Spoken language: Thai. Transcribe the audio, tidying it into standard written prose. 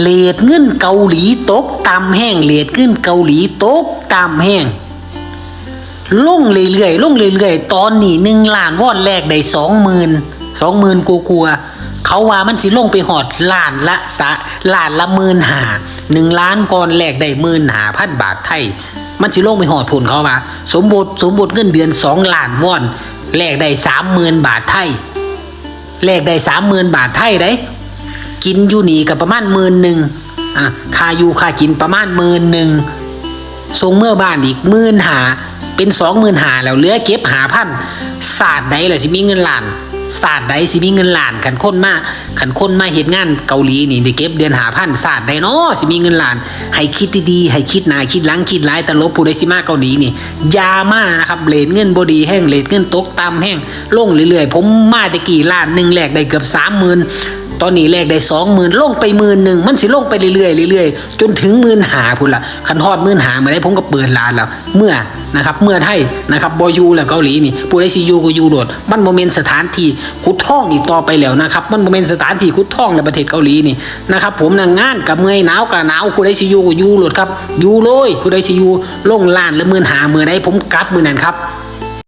เรทเงินเกาหลีตกต่ำแห้งเรทเงินเกาหลีตกต่ำแห้งลงเรื่อยๆลงเรื่อยๆตอนนี้1 ล้านวอนแรกได้20,000กลัวเขาว่ามันสิลงไปหอดล้านละ15,000 1 ล้านก่อนแรกได้15,000 บาทไทยมันสิลงไปหอดผลเขาว่าสมบูรณ์เงินเดือน2 ล้านวอนแลกได้30,000 บาทไทยแลกได้30,000 บาทไทยได้กินอยู่นี่กับประมาณ11,000ค่าอยู่ค่ากินประมาณ11,000ส่งเมื่อบ้านอีก15,000เป็น25,000แล้วเหลือเก็บ5,000ศาสตร์ใดล่ะสิมีเงินล้านศาสตร์ใดสิมีเงินล้านคันคนมาเฮ็ดงานเกาหลีนี่ได้เก็บเดือน5,000ศาสตร์ใดเนาะสิมีเงินล้านให้คิดดีๆให้คิดหน้าคิดหลังคิดหลายตลบผู้ใดสิมาเกาหลีนี่อย่ามานะครับเรทเงินบ่ดีแห้งเรทเงินตกต่ำแห้งลงเรื่อยๆผมมาตะกี้ล้านนึงแลกได้เกือบ30,000ตอนนี้แลกได้20,000ลงไป10,000มันสิลงไปเรื่อยๆจนถึง15,000พุ่นล่ะคันฮอด15,000มื้อใดผมก็เปิดร้านแล้วเมื่อไทยนะครับบ่อยู่แล้วเกาหลีนี่ผู้ใดสิอยู่ก็อยู่โดดมันบ่แม่นสถานที่ขุดทองอีกต่อไปแล้วนะครับมันบ่แม่นสถานที่ขุดทองในประเทศเกาหลีนี่นะครับผมนั่งงานกับเมื่อยหนาวก็หนาวผู้ใดสิอยู่ก็อยู่โลดครับอยู่เลยผู้ใดสิอยู่ลงล้านละ15,000มื้อใดผมกลับมื้อนั้นครับ